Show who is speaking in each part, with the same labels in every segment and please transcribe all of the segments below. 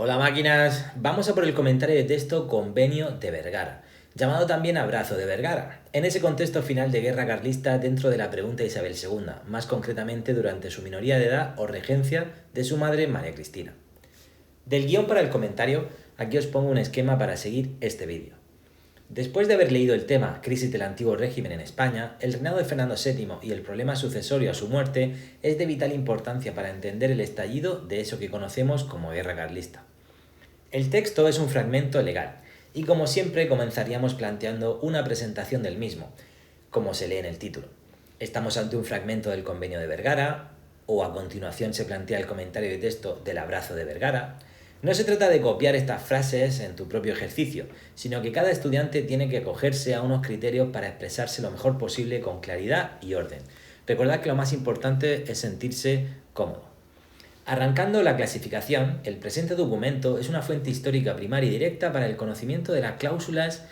Speaker 1: Hola máquinas, vamos a por el comentario de texto Convenio de Vergara, llamado también Abrazo de Vergara, en ese contexto final de guerra carlista dentro de la pregunta de Isabel II, más concretamente durante su minoría de edad o regencia de su madre María Cristina. Del guión para el comentario, aquí os pongo un esquema para seguir este vídeo. Después de haber leído el tema Crisis del antiguo régimen en España, el reinado de Fernando VII y el problema sucesorio a su muerte es de vital importancia para entender el estallido de eso que conocemos como guerra carlista. El texto es un fragmento legal y como siempre comenzaríamos planteando una presentación del mismo, como se lee en el título. Estamos ante un fragmento del Convenio de Vergara, o a continuación se plantea el comentario de texto del Abrazo de Vergara. No se trata de copiar estas frases en tu propio ejercicio, sino que cada estudiante tiene que acogerse a unos criterios para expresarse lo mejor posible con claridad y orden. Recordad que lo más importante es sentirse cómodo. Arrancando la clasificación, el presente documento es una fuente histórica primaria y directa para el conocimiento de las cláusulas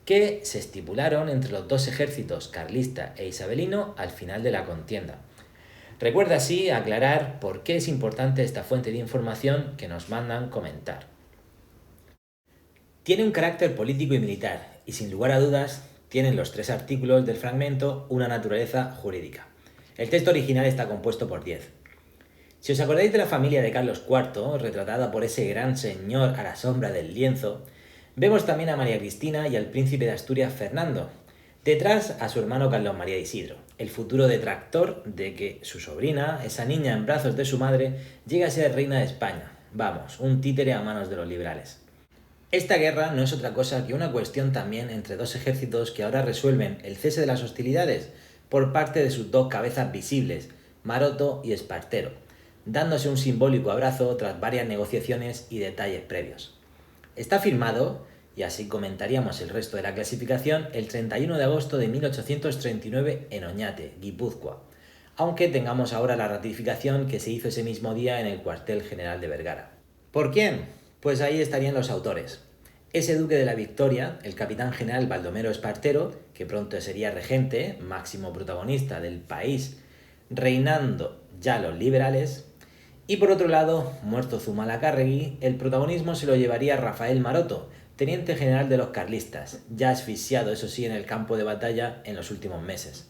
Speaker 1: que se estipularon entre los dos ejércitos, carlista e isabelino, al final de la contienda. Recuerda así aclarar por qué es importante esta fuente de información que nos mandan comentar. Tiene un carácter político y militar, y sin lugar a dudas, tienen los tres artículos del fragmento una naturaleza jurídica. El texto original está compuesto por 10. Si os acordáis de la familia de Carlos IV, retratada por ese gran señor a la sombra del lienzo, vemos también a María Cristina y al príncipe de Asturias Fernando, detrás a su hermano Carlos María Isidro, el futuro detractor de que su sobrina, esa niña en brazos de su madre, llegue a ser reina de España. Vamos, un títere a manos de los liberales. Esta guerra no es otra cosa que una cuestión también entre dos ejércitos que ahora resuelven el cese de las hostilidades por parte de sus dos cabezas visibles, Maroto y Espartero, dándose un simbólico abrazo tras varias negociaciones y detalles previos. Está firmado, y así comentaríamos el resto de la clasificación, el 31 de agosto de 1839 en Oñate, Guipúzcoa, aunque tengamos ahora la ratificación que se hizo ese mismo día en el cuartel general de Vergara. ¿Por quién? Pues ahí estarían los autores. Ese duque de la Victoria, el capitán general Baldomero Espartero, que pronto sería regente, máximo protagonista del país, reinando ya los liberales. Y por otro lado, muerto Zumalacárregui, el protagonismo se lo llevaría Rafael Maroto, teniente general de los carlistas, ya asfixiado eso sí en el campo de batalla en los últimos meses.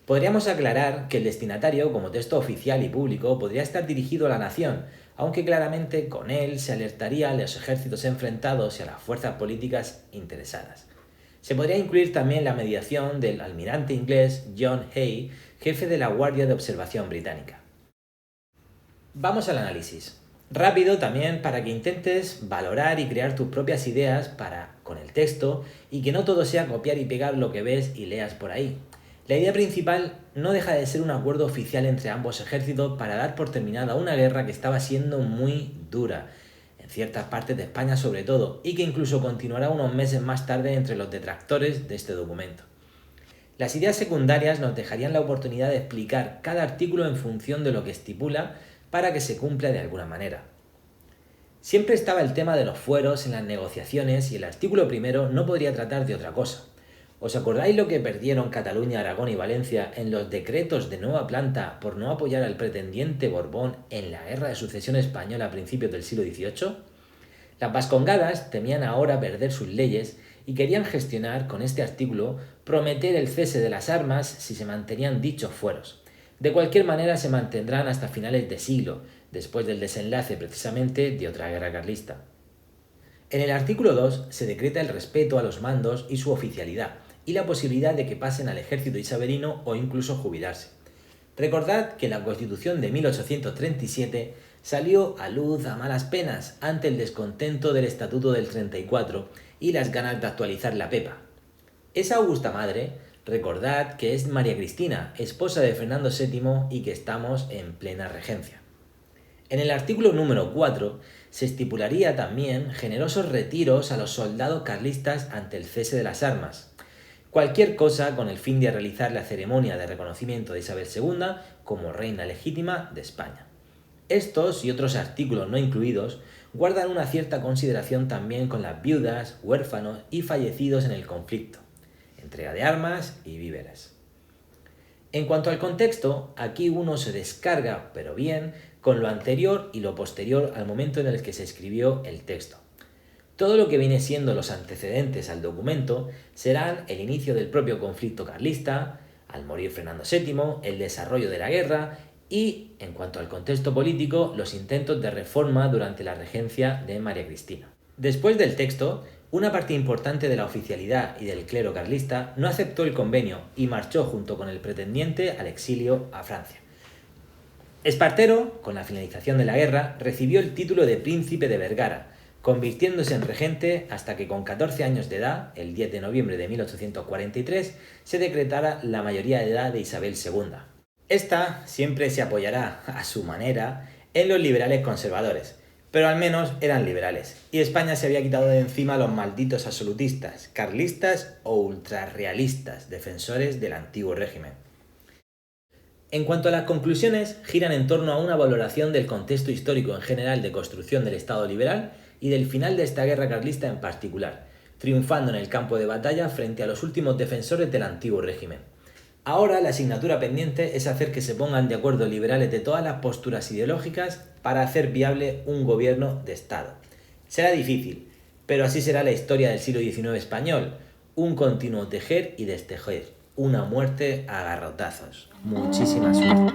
Speaker 1: Podríamos aclarar que el destinatario, como texto oficial y público, podría estar dirigido a la nación, aunque claramente con él se alertaría a los ejércitos enfrentados y a las fuerzas políticas interesadas. Se podría incluir también la mediación del almirante inglés John Hay, jefe de la Guardia de Observación Británica. Vamos al análisis. Rápido también para que intentes valorar y crear tus propias ideas con el texto y que no todo sea copiar y pegar lo que ves y leas por ahí. La idea principal no deja de ser un acuerdo oficial entre ambos ejércitos para dar por terminada una guerra que estaba siendo muy dura, en ciertas partes de España sobre todo, y que incluso continuará unos meses más tarde entre los detractores de este documento. Las ideas secundarias nos dejarían la oportunidad de explicar cada artículo en función de lo que estipula para que se cumpla de alguna manera. Siempre estaba el tema de los fueros en las negociaciones y el artículo primero no podría tratar de otra cosa. ¿Os acordáis lo que perdieron Cataluña, Aragón y Valencia en los decretos de nueva planta por no apoyar al pretendiente Borbón en la guerra de sucesión española a principios del siglo XVIII? Las vascongadas temían ahora perder sus leyes y querían gestionar con este artículo prometer el cese de las armas si se mantenían dichos fueros. De cualquier manera se mantendrán hasta finales de siglo, después del desenlace precisamente de otra guerra carlista. En el artículo 2 se decreta el respeto a los mandos y su oficialidad, y la posibilidad de que pasen al ejército isabelino o incluso jubilarse. Recordad que la Constitución de 1837 salió a luz a malas penas ante el descontento del Estatuto del 34 y las ganas de actualizar la PEPA. Esa augusta madre, recordad que es María Cristina, esposa de Fernando VII y que estamos en plena regencia. En el artículo número 4 se estipularía también generosos retiros a los soldados carlistas ante el cese de las armas. Cualquier cosa con el fin de realizar la ceremonia de reconocimiento de Isabel II como reina legítima de España. Estos y otros artículos no incluidos guardan una cierta consideración también con las viudas, huérfanos y fallecidos en el conflicto, entrega de armas y víveres. En cuanto al contexto, aquí uno se descarga, pero bien, con lo anterior y lo posterior al momento en el que se escribió el texto. Todo lo que viene siendo los antecedentes al documento serán el inicio del propio conflicto carlista, al morir Fernando VII, el desarrollo de la guerra y, en cuanto al contexto político, los intentos de reforma durante la regencia de María Cristina. Después del texto, una parte importante de la oficialidad y del clero carlista no aceptó el convenio y marchó junto con el pretendiente al exilio a Francia. Espartero, con la finalización de la guerra, recibió el título de príncipe de Vergara, convirtiéndose en regente hasta que con 14 años de edad, el 10 de noviembre de 1843, se decretara la mayoría de edad de Isabel II. Esta siempre se apoyará, a su manera, en los liberales conservadores, pero al menos eran liberales, y España se había quitado de encima a los malditos absolutistas, carlistas o ultrarrealistas, defensores del antiguo régimen. En cuanto a las conclusiones, giran en torno a una valoración del contexto histórico en general de construcción del Estado liberal y del final de esta guerra carlista en particular, triunfando en el campo de batalla frente a los últimos defensores del antiguo régimen. Ahora la asignatura pendiente es hacer que se pongan de acuerdo liberales de todas las posturas ideológicas para hacer viable un gobierno de Estado. Será difícil, pero así será la historia del siglo XIX español, un continuo tejer y destejer, una muerte a garrotazos. Muchísima suerte.